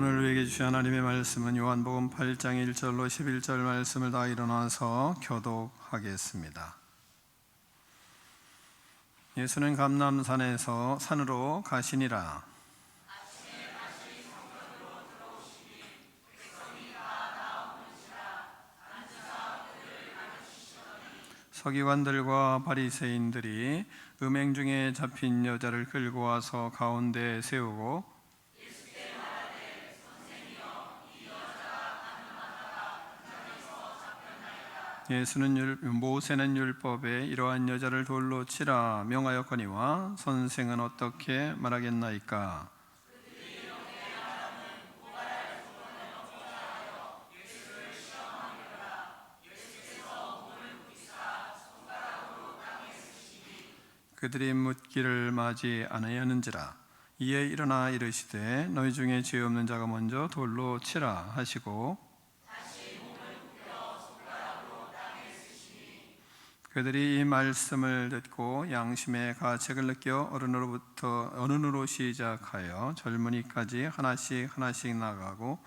오늘 우리에게 주신 하나님의 말씀은 요한복음 8장 1절로 11절 말씀을 다 일어나서 교독하겠습니다. 예수는 감람산에서 산으로 가시니라. 서기관들과 바리새인들이 음행 중에 잡힌 여자를 끌고 와서 가운데에 세우고 모세는 율법에 이러한 여자를 돌로 치라 명하였거니와 선생은 어떻게 말하겠나이까? 그들이 묻기를 마지 아니하는지라. 이에 일어나 이르시되 너희 중에 죄 없는 자가 먼저 돌로 치라 하시고 그들이 이 말씀을 듣고 양심의 가책을 느껴 어른으로 시작하여 젊은이까지 하나씩 나가고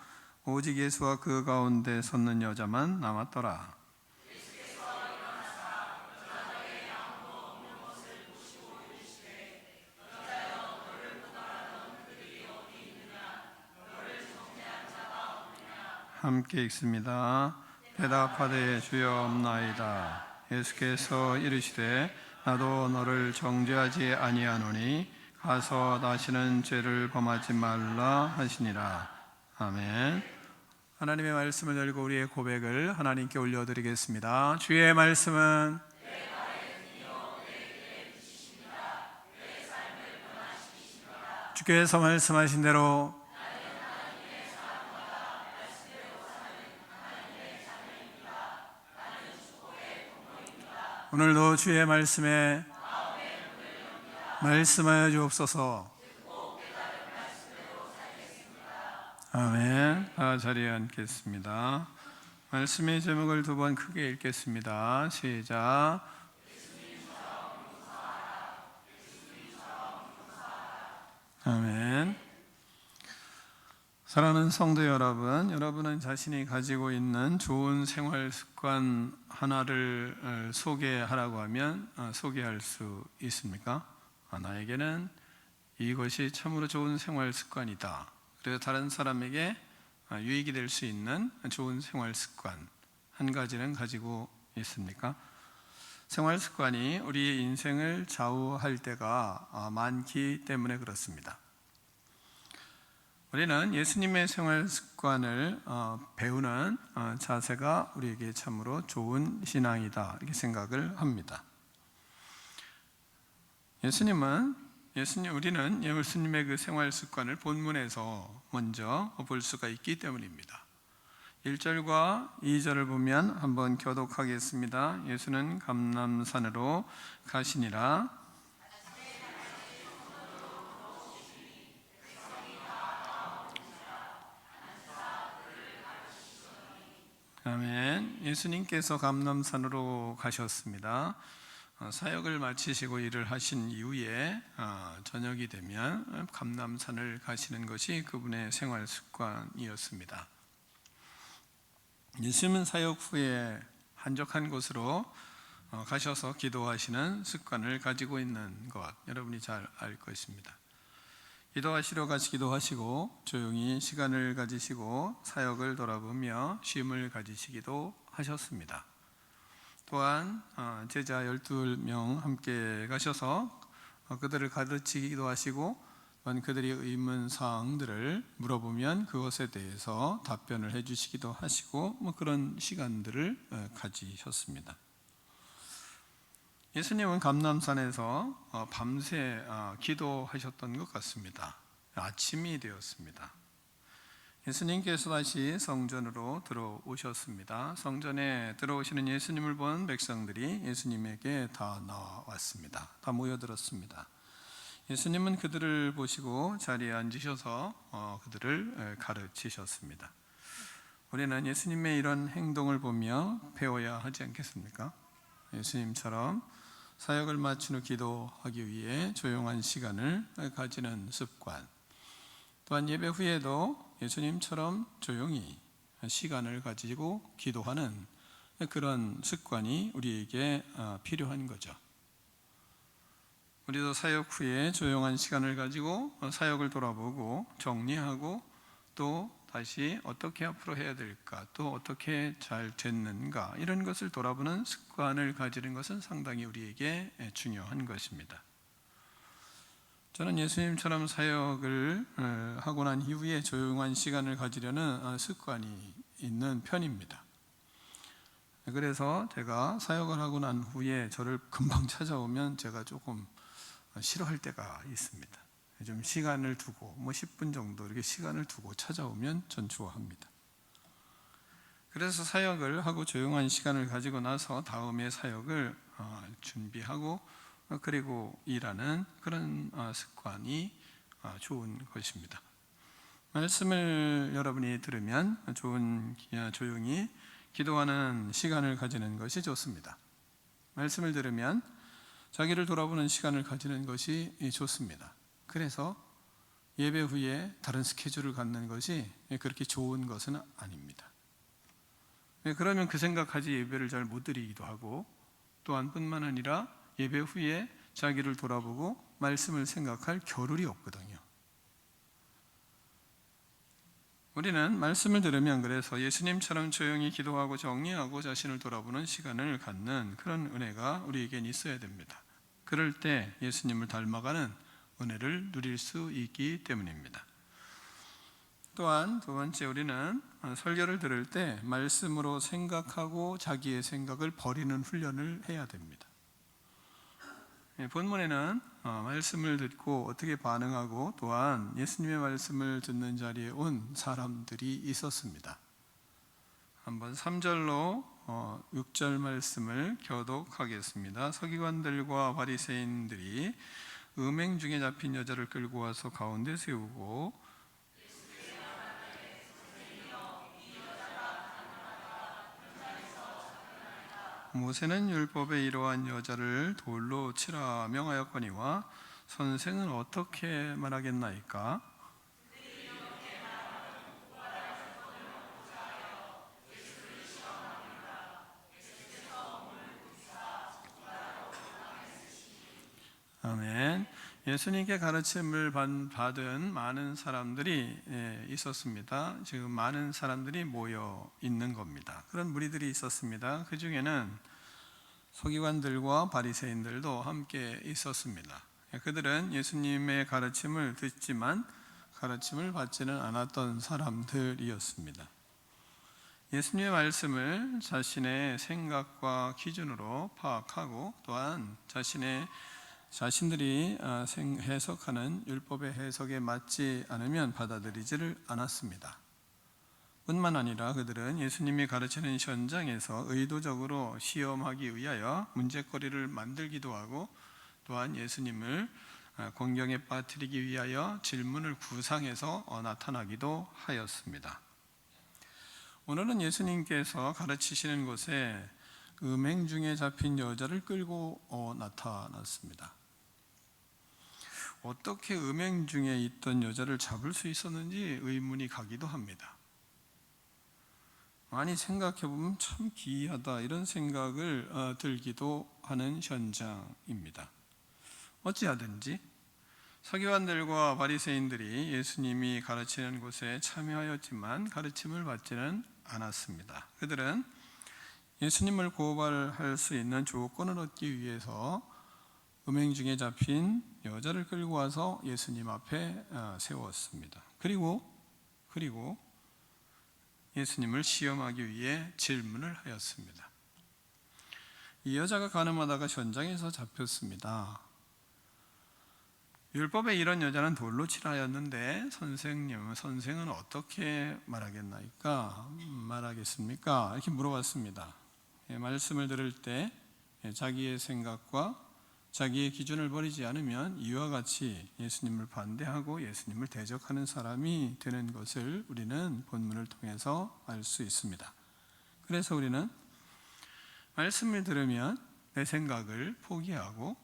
오직 예수와 그 가운데 섰는 여자만 남았더라. 함께 읽습니다. 대답하되 주여 없나이다. 예수께서 이르시되 나도 너를 정죄하지 아니하노니 가서 다시는 죄를 범하지 말라 하시니라. 아멘. 하나님의 말씀을 열고 우리의 고백을 하나님께 올려드리겠습니다. 주의 말씀은 주께서 말씀하신 대로 오늘도 주의 말씀에 말씀하여 주옵소서. 아멘. 자리에 앉겠습니다. 말씀의 제목을 두 번 크게 읽겠습니다. 시작. 아멘. 사랑하는 성도 여러분, 여러분은 자신이 가지고 있는 좋은 생활 습관 하나를 소개하라고 하면 소개할 수 있습니까? 나에게는 이것이 참으로 좋은 생활 습관이다. 그래서 다른 사람에게 유익이 될 수 있는 좋은 생활 습관 한 가지는 가지고 있습니까? 생활 습관이 우리의 인생을 좌우할 때가 많기 때문에 그렇습니다. 우리는 예수님의 생활 습관을 배우는 자세가 우리에게 참으로 좋은 신앙이다 이렇게 생각을 합니다. 우리는 예수님의 그 생활 습관을 본문에서 먼저 볼 수가 있기 때문입니다. 1절과 2절을 보면 한번 교독하겠습니다. 예수는 감람산으로 가시니라. 아멘. 예수님께서 감람산으로 가셨습니다. 사역을 마치시고 일을 하신 이후에 저녁이 되면 감람산을 가시는 것이 그분의 생활 습관이었습니다. 예수님은 사역 후에 한적한 곳으로 가셔서 기도하시는 습관을 가지고 있는 것 여러분이 잘 알 것입니다. 기도하시러 가시기도 하시고 조용히 시간을 가지시고 사역을 돌아보며 쉼을 가지시기도 하셨습니다. 또한 제자 12명 함께 가셔서 그들을 가르치기도 하시고 그들이 의문사항들을 물어보면 그것에 대해서 답변을 해주시기도 하시고 그런 시간들을 가지셨습니다. 예수님은 감람산에서 밤새 기도하셨던 것 같습니다. 아침이 되었습니다. 예수님께서 다시 성전으로 들어오셨습니다. 성전에 들어오시는 예수님을 본 백성들이 예수님에게 다 나왔습니다. 다 모여들었습니다. 예수님은 그들을 보시고 자리에 앉으셔서 그들을 가르치셨습니다. 우리는 예수님의 이런 행동을 보며 배워야 하지 않겠습니까? 예수님처럼 사역을 마친 후 기도하기 위해 조용한 시간을 가지는 습관, 또한 예배 후에도 예수님처럼 조용히 시간을 가지고 기도하는 그런 습관이 우리에게 필요한 거죠. 우리도 사역 후에 조용한 시간을 가지고 사역을 돌아보고 정리하고 또 다시 어떻게 앞으로 해야 될까, 또 어떻게 잘 됐는가, 이런 것을 돌아보는 습관을 가지는 것은 상당히 우리에게 중요한 것입니다. 저는 예수님처럼 사역을 하고 난 이후에 조용한 시간을 가지려는 습관이 있는 편입니다. 그래서 제가 사역을 하고 난 후에 저를 금방 찾아오면 제가 조금 싫어할 때가 있습니다. 좀 시간을 두고 10분 정도 이렇게 시간을 두고 찾아오면 전 좋아합니다. 그래서 사역을 하고 조용한 시간을 가지고 나서 다음에 사역을 준비하고 그리고 일하는 그런 습관이 좋은 것입니다. 말씀을 여러분이 들으면 조용히 기도하는 시간을 가지는 것이 좋습니다. 말씀을 들으면 자기를 돌아보는 시간을 가지는 것이 좋습니다. 그래서 예배 후에 다른 스케줄을 갖는 것이 그렇게 좋은 것은 아닙니다. 그러면 그 생각하지 예배를 잘 못 드리기도 하고, 또한 뿐만 아니라 예배 후에 자기를 돌아보고 말씀을 생각할 겨를이 없거든요. 우리는 말씀을 들으면 그래서 예수님처럼 조용히 기도하고 정리하고 자신을 돌아보는 시간을 갖는 그런 은혜가 우리에겐 있어야 됩니다. 그럴 때 예수님을 닮아가는 은혜를 누릴 수 있기 때문입니다. 또한 두 번째, 우리는 설교를 들을 때 말씀으로 생각하고 자기의 생각을 버리는 훈련을 해야 됩니다. 본문에는 말씀을 듣고 어떻게 반응하고 또한 예수님의 말씀을 듣는 자리에 온 사람들이 있었습니다. 한번 3절로 6절 말씀을 교독하겠습니다. 서기관들과 바리새인들이 음행 중에 잡힌 여자를 끌고 와서 가운데 세우고 모세는 율법에 이러한 여자를 돌로 치라 명하였거니와 선생은 어떻게 말하겠나이까? 아멘. 예수님께 가르침을 받은 많은 사람들이 있었습니다. 지금 많은 사람들이 모여 있는 겁니다. 그런 무리들이 있었습니다. 그 중에는 서기관들과 바리새인들도 함께 있었습니다. 그들은 예수님의 가르침을 듣지만 가르침을 받지는 않았던 사람들이었습니다. 예수님의 말씀을 자신의 생각과 기준으로 파악하고 또한 자신들이 해석하는 율법의 해석에 맞지 않으면 받아들이지를 않았습니다. 뿐만 아니라 그들은 예수님이 가르치는 현장에서 의도적으로 시험하기 위하여 문제거리를 만들기도 하고 또한 예수님을 공경에 빠뜨리기 위하여 질문을 구상해서 나타나기도 하였습니다. 오늘은 예수님께서 가르치시는 곳에 음행 중에 잡힌 여자를 끌고 나타났습니다. 어떻게 음행 중에 있던 여자를 잡을 수 있었는지 의문이 가기도 합니다. 많이 생각해보면 참 기이하다 이런 생각을 들기도 하는 현장입니다. 어찌하든지 서기관들과 바리새인들이 예수님이 가르치는 곳에 참여하였지만 가르침을 받지는 않았습니다. 그들은 예수님을 고발할 수 있는 조건을 얻기 위해서 음행 중에 잡힌 여자를 끌고 와서 예수님 앞에 세웠습니다. 그리고 예수님을 시험하기 위해 질문을 하였습니다. 이 여자가 가늠하다가 현장에서 잡혔습니다. 율법에 이런 여자는 돌로 치라 하였는데 선생은 어떻게 말하겠습니까? 이렇게 물어봤습니다. 말씀을 들을 때 자기의 생각과 자기의 기준을 버리지 않으면 이와 같이 예수님을 반대하고 예수님을 대적하는 사람이 되는 것을 우리는 본문을 통해서 알 수 있습니다. 그래서 우리는 말씀을 들으면 내 생각을 포기하고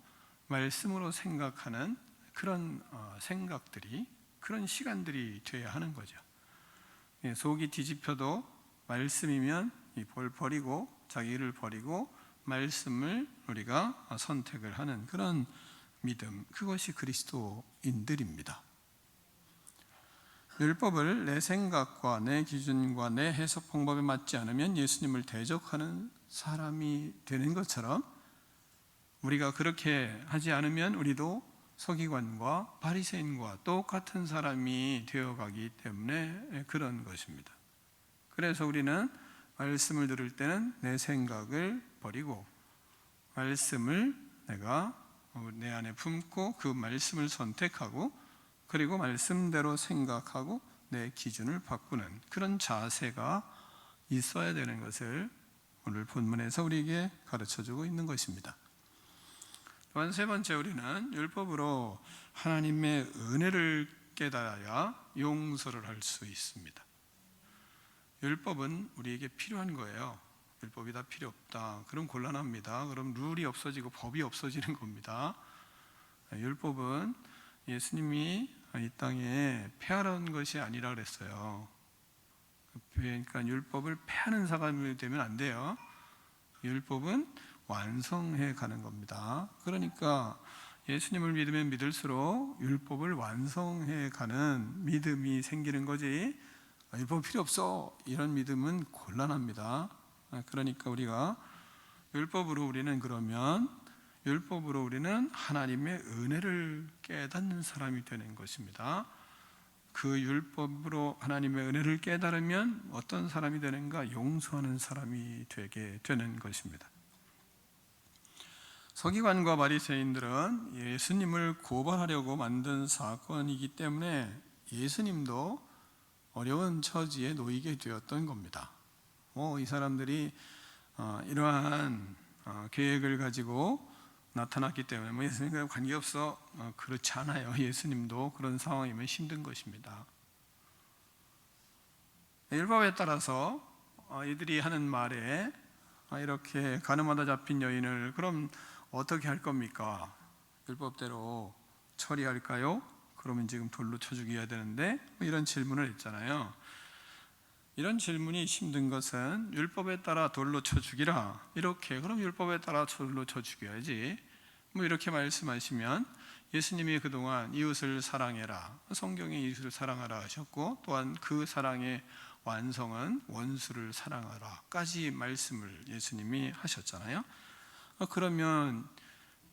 말씀으로 생각하는 그런 생각들이, 그런 시간들이 되어야 하는 거죠. 속이 뒤집혀도 말씀이면 이 볼 버리고 자기를 버리고 말씀을 우리가 선택을 하는 그런 믿음, 그것이 그리스도인들입니다. 율법을 내 생각과 내 기준과 내 해석 방법에 맞지 않으면 예수님을 대적하는 사람이 되는 것처럼, 우리가 그렇게 하지 않으면 우리도 서기관과 바리새인과 똑같은 사람이 되어가기 때문에 그런 것입니다. 그래서 우리는 말씀을 들을 때는 내 생각을 버리고 말씀을 내가 내 안에 품고 그 말씀을 선택하고, 그리고 말씀대로 생각하고 내 기준을 바꾸는 그런 자세가 있어야 되는 것을 오늘 본문에서 우리에게 가르쳐주고 있는 것입니다. 또한 세 번째, 우리는 율법으로 하나님의 은혜를 깨달아야 용서를 할 수 있습니다. 율법은 우리에게 필요한 거예요. 율법이 다 필요 없다, 그럼 곤란합니다. 그럼 룰이 없어지고 법이 없어지는 겁니다. 율법은 예수님이 이 땅에 폐하는 것이 아니라 그랬어요. 그러니까 율법을 폐하는 사람이 되면 안 돼요. 율법은 완성해 가는 겁니다. 그러니까 예수님을 믿으면 믿을수록 율법을 완성해 가는 믿음이 생기는 거지, 율법 필요 없어 이런 믿음은 곤란합니다. 그러니까 우리가 율법으로 우리는 하나님의 은혜를 깨닫는 사람이 되는 것입니다. 그 율법으로 하나님의 은혜를 깨달으면 어떤 사람이 되는가? 용서하는 사람이 되게 되는 것입니다. 서기관과 바리새인들은 예수님을 고발하려고 만든 사건이기 때문에 예수님도 어려운 처지에 놓이게 되었던 겁니다. 이 사람들이 이러한 계획을 가지고 나타났기 때문에 예수님과 관계없어, 그렇지 않아요. 예수님도 그런 상황이면 힘든 것입니다. 율법에 따라서 이들이 하는 말에 이렇게 가늠하다 잡힌 여인을 그럼 어떻게 할 겁니까? 율법대로 처리할까요? 그러면 지금 돌로 쳐 죽여야 되는데, 이런 질문을 했잖아요. 이런 질문이 힘든 것은 율법에 따라 돌로 쳐 죽이라, 이렇게, 그럼 율법에 따라 돌로 쳐 죽여야지, 이렇게 말씀하시면 예수님이 그동안 이웃을 사랑해라, 성경에 이웃을 사랑하라 하셨고, 또한 그 사랑의 완성은 원수를 사랑하라까지 말씀을 예수님이 하셨잖아요. 그러면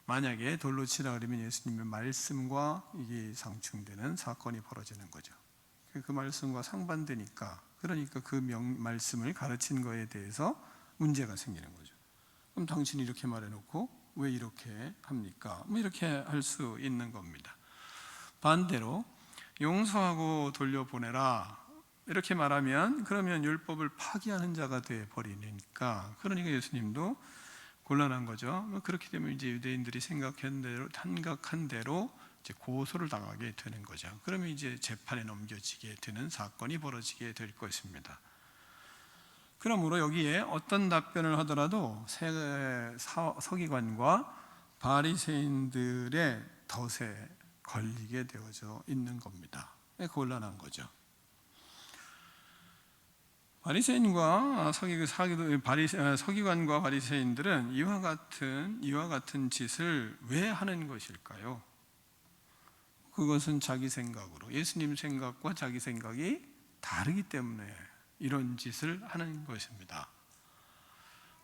만약에 돌로 치라 그러면 예수님의 말씀과 이게 상충되는 사건이 벌어지는 거죠. 그 말씀과 상반되니까, 그러니까 그 말씀을 가르친 거에 대해서 문제가 생기는 거죠. 그럼 당신이 이렇게 말해놓고 왜 이렇게 합니까? 이렇게 할 수 있는 겁니다. 반대로 용서하고 돌려보내라 이렇게 말하면, 그러면 율법을 파기하는 자가 돼 버리니까, 그러니까 예수님도 곤란한 거죠. 그렇게 되면 이제 유대인들이 생각한 대로 이제 고소를 당하게 되는 거죠. 그러면 이제 재판에 넘겨지게 되는 사건이 벌어지게 될 것입니다. 그러므로 여기에 어떤 답변을 하더라도 서기관과 바리새인들의 덫에 걸리게 되어져 있는 겁니다. 곤란한 거죠. 서기관과 바리새인들은 이와 같은 짓을 왜 하는 것일까요? 그것은 자기 생각으로, 예수님 생각과 자기 생각이 다르기 때문에 이런 짓을 하는 것입니다.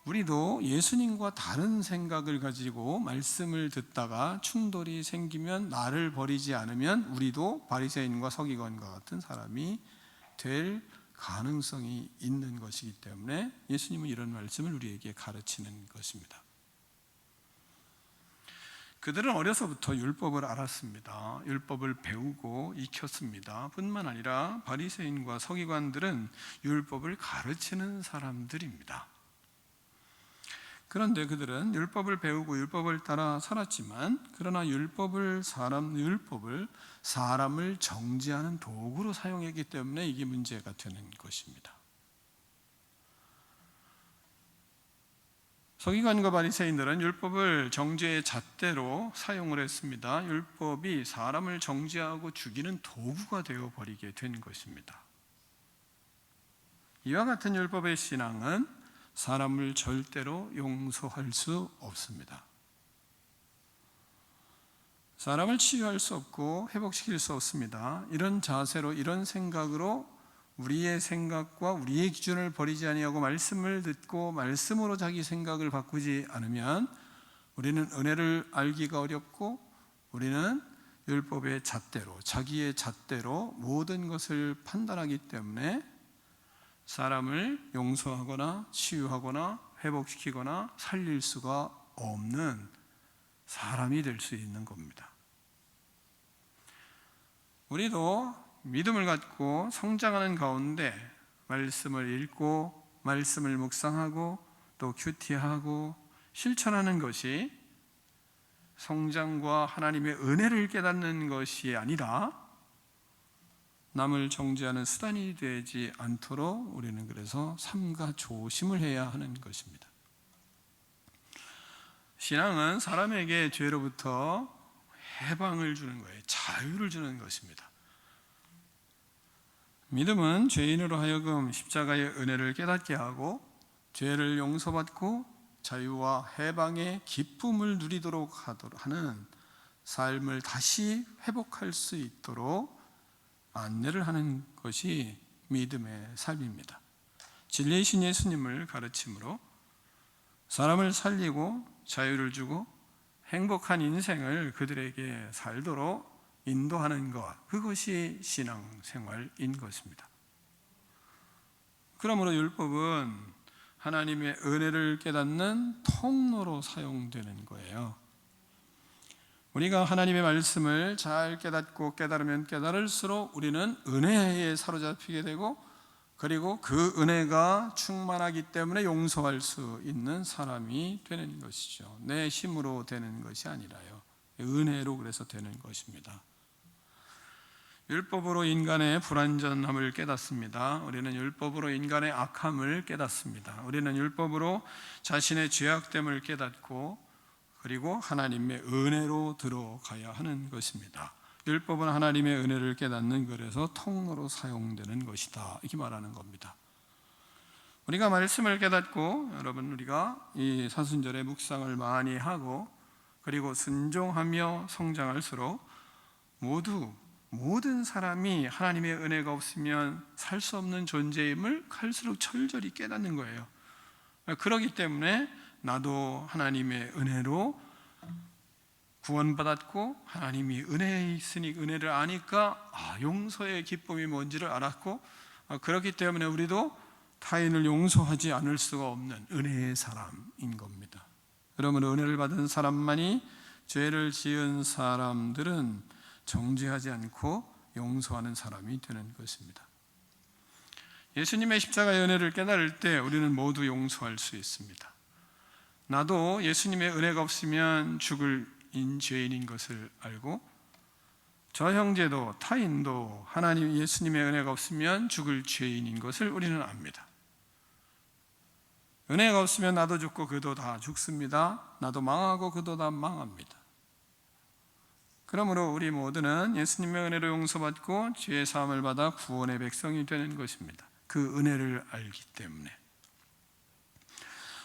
우리도 예수님과 다른 생각을 가지고 말씀을 듣다가 충돌이 생기면, 나를 버리지 않으면 우리도 바리새인과 서기관과 같은 사람이 될 가능성이 있는 것이기 때문에 예수님은 이런 말씀을 우리에게 가르치는 것입니다. 그들은 어려서부터 율법을 알았습니다. 율법을 배우고 익혔습니다. 뿐만 아니라 바리새인과 서기관들은 율법을 가르치는 사람들입니다. 그런데 그들은 율법을 배우고 율법을 따라 살았지만, 그러나 율법을 사람을 정죄하는 도구로 사용했기 때문에 이게 문제가 되는 것입니다. 서기관과 바리새인들은 율법을 정죄의 잣대로 사용을 했습니다. 율법이 사람을 정죄하고 죽이는 도구가 되어버리게 된 것입니다. 이와 같은 율법의 신앙은 사람을 절대로 용서할 수 없습니다. 사람을 치유할 수 없고 회복시킬 수 없습니다. 이런 자세로, 이런 생각으로 우리의 생각과 우리의 기준을 버리지 아니하고 말씀을 듣고 말씀으로 자기 생각을 바꾸지 않으면 우리는 은혜를 알기가 어렵고, 우리는 율법의 잣대로, 자기의 잣대로 모든 것을 판단하기 때문에 사람을 용서하거나 치유하거나 회복시키거나 살릴 수가 없는 사람이 될 수 있는 겁니다. 우리도 믿음을 갖고 성장하는 가운데 말씀을 읽고 말씀을 묵상하고 또 큐티하고 실천하는 것이 성장과 하나님의 은혜를 깨닫는 것이 아니라 남을 정죄하는 수단이 되지 않도록 우리는 그래서 삼가 조심을 해야 하는 것입니다. 신앙은 사람에게 죄로부터 해방을 주는 거예요. 자유를 주는 것입니다. 믿음은 죄인으로 하여금 십자가의 은혜를 깨닫게 하고 죄를 용서받고 자유와 해방의 기쁨을 누리도록 하는 삶을 다시 회복할 수 있도록 안내를 하는 것이 믿음의 삶입니다. 진리이신 예수님을 가르침으로 사람을 살리고 자유를 주고 행복한 인생을 그들에게 살도록 인도하는 것, 그것이 신앙생활인 것입니다. 그러므로 율법은 하나님의 은혜를 깨닫는 통로로 사용되는 거예요. 우리가 하나님의 말씀을 잘 깨닫고 깨달으면 깨달을수록 우리는 은혜에 사로잡히게 되고, 그리고 그 은혜가 충만하기 때문에 용서할 수 있는 사람이 되는 것이죠. 내 힘으로 되는 것이 아니라요, 은혜로 그래서 되는 것입니다. 율법으로 인간의 불완전함을 깨닫습니다. 우리는 율법으로 인간의 악함을 깨닫습니다. 우리는 율법으로 자신의 죄악됨을 깨닫고, 그리고 하나님의 은혜로 들어가야 하는 것입니다. 율법은 하나님의 은혜를 깨닫는 그래서 통로로 사용되는 것이다, 이렇게 말하는 겁니다. 우리가 말씀을 깨닫고, 여러분, 우리가 이 사순절에 묵상을 많이 하고 그리고 순종하며 성장할수록 모든 사람이 하나님의 은혜가 없으면 살 수 없는 존재임을 갈수록 철저히 깨닫는 거예요. 그렇기 때문에 나도 하나님의 은혜로 구원받았고, 하나님이 은혜에 있으니 은혜를 아니까 용서의 기쁨이 뭔지를 알았고, 그렇기 때문에 우리도 타인을 용서하지 않을 수가 없는 은혜의 사람인 겁니다. 그러면 은혜를 받은 사람만이, 죄를 지은 사람들은 정죄하지 않고 용서하는 사람이 되는 것입니다. 예수님의 십자가의 은혜를 깨달을 때 우리는 모두 용서할 수 있습니다. 나도 예수님의 은혜가 없으면 죽을 죄인인 것을 알고, 저 형제도 타인도 하나님 예수님의 은혜가 없으면 죽을 죄인인 것을 우리는 압니다. 은혜가 없으면 나도 죽고 그도 다 죽습니다. 나도 망하고 그도 다 망합니다. 그러므로 우리 모두는 예수님의 은혜로 용서받고 죄의 사함을 받아 구원의 백성이 되는 것입니다. 그 은혜를 알기 때문에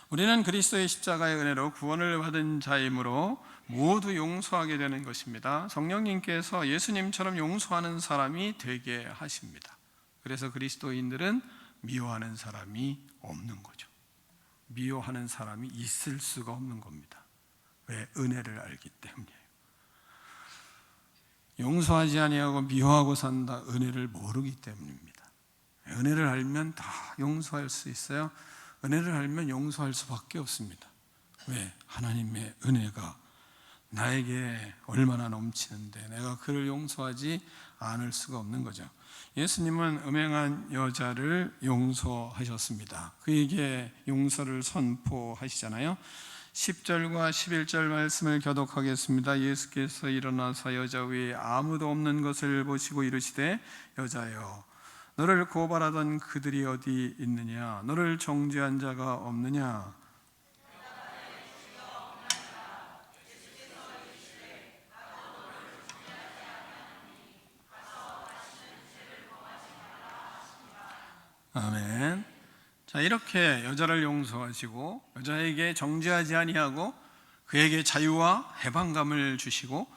우리는 그리스도의 십자가의 은혜로 구원을 받은 자이므로 모두 용서하게 되는 것입니다. 성령님께서 예수님처럼 용서하는 사람이 되게 하십니다. 그래서 그리스도인들은 미워하는 사람이 없는 거죠. 미워하는 사람이 있을 수가 없는 겁니다. 왜? 은혜를 알기 때문이에요. 용서하지 아니하고 미워하고 산다, 은혜를 모르기 때문입니다. 은혜를 알면 다 용서할 수 있어요. 은혜를 알면 용서할 수밖에 없습니다. 왜? 하나님의 은혜가 나에게 얼마나 넘치는데 내가 그를 용서하지 않을 수가 없는 거죠. 예수님은 음행한 여자를 용서하셨습니다. 그에게 용서를 선포하시잖아요. 10절과 11절 말씀을 교독하겠습니다. 예수께서 일어나서 여자 위에 아무도 없는 것을 보시고 이르시되, 여자여, 너를 고발하던 그들이 어디 있느냐? 너를 정죄한 자가 없느냐? 아멘. 자, 이렇게 여자를 용서하시고 여자에게 정죄하지 아니하고 그에게 자유와 해방감을 주시고,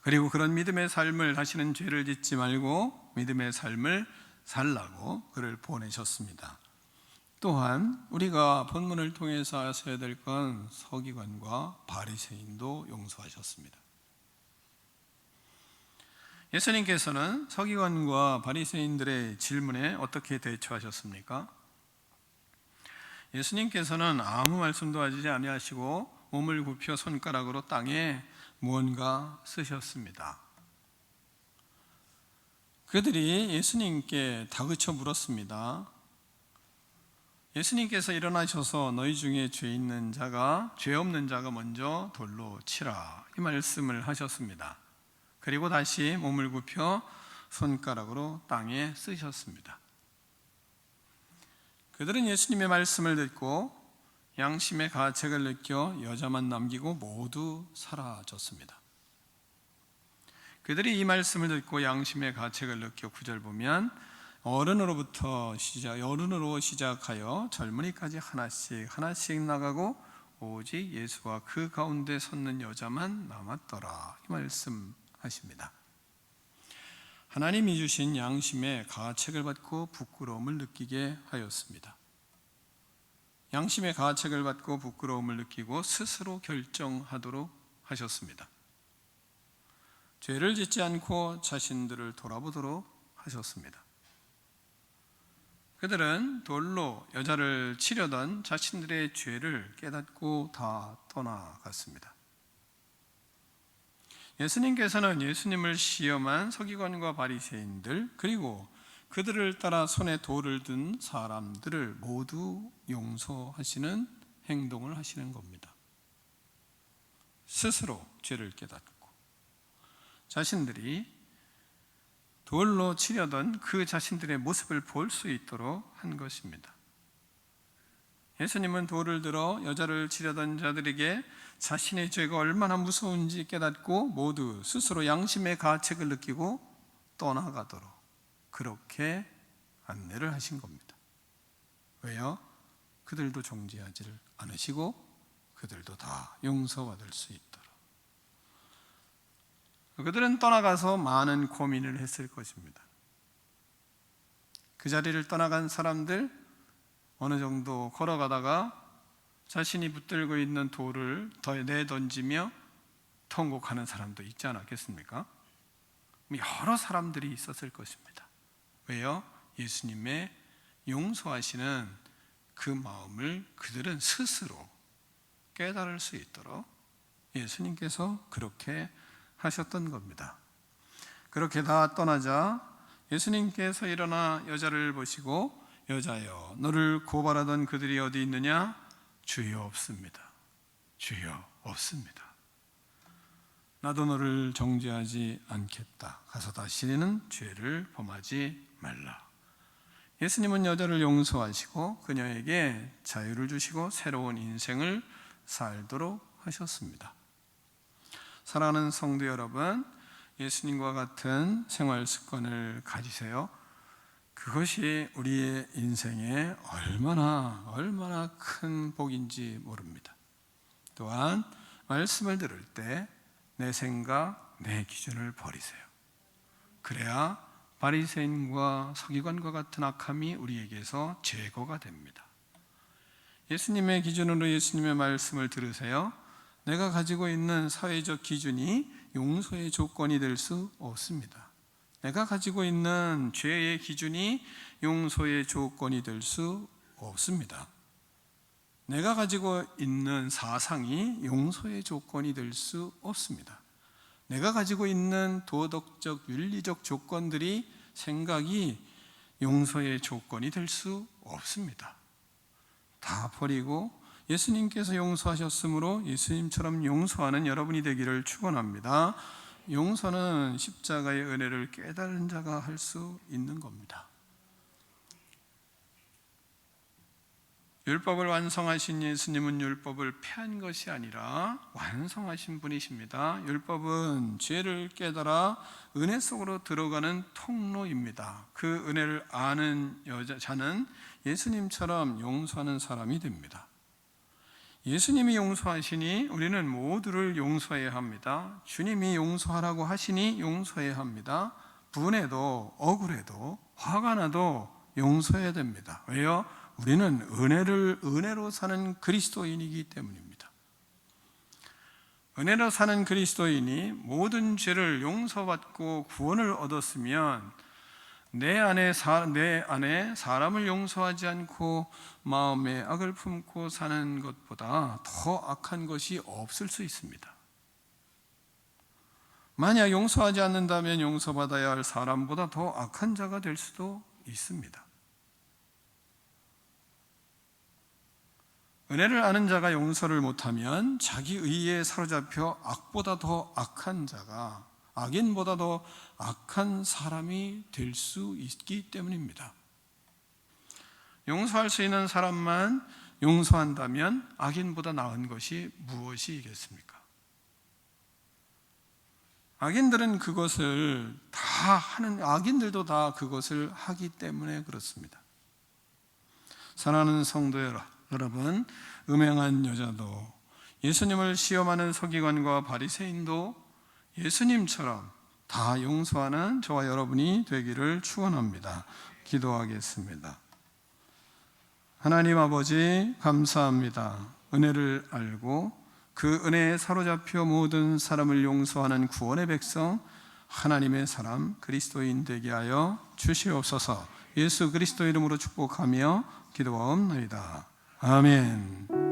그리고 그런 믿음의 삶을, 다시는 죄를 짓지 말고 믿음의 삶을 살라고 그를 보내셨습니다. 또한 우리가 본문을 통해서 아셔야 될 건 서기관과 바리새인도 용서하셨습니다. 예수님께서는 서기관과 바리새인들의 질문에 어떻게 대처하셨습니까? 예수님께서는 아무 말씀도 하지 아니하시고 몸을 굽혀 손가락으로 땅에 무언가 쓰셨습니다. 그들이 예수님께 다그쳐 물었습니다. 예수님께서 일어나셔서 너희 중에 죄 있는 자가, 죄 없는 자가 먼저 돌로 치라, 이 말씀을 하셨습니다. 그리고 다시 몸을 굽혀 손가락으로 땅에 쓰셨습니다. 그들은 예수님의 말씀을 듣고 양심의 가책을 느껴 여자만 남기고 모두 사라졌습니다. 그들이 이 말씀을 듣고 양심의 가책을 느껴 9절 보면 어른으로 시작하여 젊은이까지 하나씩 나가고 오직 예수와 그 가운데 섰는 여자만 남았더라, 이 말씀하십니다. 하나님이 주신 양심의 가책을 받고 부끄러움을 느끼게 하였습니다. 양심의 가책을 받고 부끄러움을 느끼고 스스로 결정하도록 하셨습니다. 죄를 짓지 않고 자신들을 돌아보도록 하셨습니다. 그들은 돌로 여자를 치려던 자신들의 죄를 깨닫고 다 떠나갔습니다. 예수님께서는 예수님을 시험한 서기관과 바리새인들, 그리고 그들을 따라 손에 돌을 든 사람들을 모두 용서하시는 행동을 하시는 겁니다. 스스로 죄를 깨닫고 자신들이 돌로 치려던 그 자신들의 모습을 볼 수 있도록 한 것입니다. 예수님은 돌을 들어 여자를 치려던 자들에게 자신의 죄가 얼마나 무서운지 깨닫고 모두 스스로 양심의 가책을 느끼고 떠나가도록 그렇게 안내를 하신 겁니다. 왜요? 그들도 정죄하지를 않으시고 그들도 다 용서받을 수 있도록. 그들은 떠나가서 많은 고민을 했을 것입니다. 그 자리를 떠나간 사람들, 어느 정도 걸어가다가 자신이 붙들고 있는 돌을 내던지며 통곡하는 사람도 있지 않았겠습니까? 여러 사람들이 있었을 것입니다. 왜요? 예수님의 용서하시는 그 마음을 그들은 스스로 깨달을 수 있도록 예수님께서 그렇게 하셨던 겁니다. 그렇게 다 떠나자 예수님께서 일어나 여자를 보시고 여자여, 너를 고발하던 그들이 어디 있느냐? 주여 없습니다. 주여 없습니다. 나도 너를 정죄하지 않겠다. 가서 다시는 죄를 범하지 말라. 예수님은 여자를 용서하시고 그녀에게 자유를 주시고 새로운 인생을 살도록 하셨습니다. 사랑하는 성도 여러분, 예수님과 같은 생활 습관을 가지세요. 그것이 우리의 인생에 얼마나 큰 복인지 모릅니다. 또한 말씀을 들을 때 내 생각, 내 기준을 버리세요. 그래야 바리새인과 서기관과 같은 악함이 우리에게서 제거가 됩니다. 예수님의 기준으로 예수님의 말씀을 들으세요. 내가 가지고 있는 사회적 기준이 용서의 조건이 될 수 없습니다. 내가 가지고 있는 죄의 기준이 용서의 조건이 될 수 없습니다. 내가 가지고 있는 사상이 용서의 조건이 될 수 없습니다. 내가 가지고 있는 도덕적, 윤리적 조건들이, 생각이 용서의 조건이 될 수 없습니다. 다 버리고 예수님께서 용서하셨으므로 예수님처럼 용서하는 여러분이 되기를 축원합니다. 용서는 십자가의 은혜를 깨달은 자가 할 수 있는 겁니다. 율법을 완성하신 예수님은 율법을 폐한 것이 아니라 완성하신 분이십니다. 율법은 죄를 깨달아 은혜 속으로 들어가는 통로입니다. 그 은혜를 아는 자는 예수님처럼 용서하는 사람이 됩니다. 예수님이 용서하시니 우리는 모두를 용서해야 합니다. 주님이 용서하라고 하시니 용서해야 합니다. 분해도 억울해도 화가 나도 용서해야 됩니다. 왜요? 우리는 은혜로 사는 그리스도인이기 때문입니다. 은혜로 사는 그리스도인이 모든 죄를 용서받고 구원을 얻었으면 내 안에 사람을 용서하지 않고 마음에 악을 품고 사는 것보다 더 악한 것이 없을 수 있습니다. 만약 용서하지 않는다면 용서받아야 할 사람보다 더 악한 자가 될 수도 있습니다. 은혜를 아는 자가 용서를 못하면 자기 의에 사로잡혀 악보다 더 악한 자가, 악인보다 더 악한 사람이 될 수 있기 때문입니다. 용서할 수 있는 사람만 용서한다면 악인보다 나은 것이 무엇이겠습니까? 악인들은 그것을 다 하는, 악인들도 다 그것을 하기 때문에 그렇습니다. 사랑하는 성도 여러분, 음행한 여자도 예수님을 시험하는 서기관과 바리새인도 예수님처럼 다 용서하는 저와 여러분이 되기를 축원합니다. 기도하겠습니다. 하나님 아버지, 감사합니다. 은혜를 알고 그 은혜에 사로잡혀 모든 사람을 용서하는 구원의 백성, 하나님의 사람 그리스도인 되게 하여 주시옵소서. 예수 그리스도 이름으로 축복하며 기도하옵나이다. 아멘.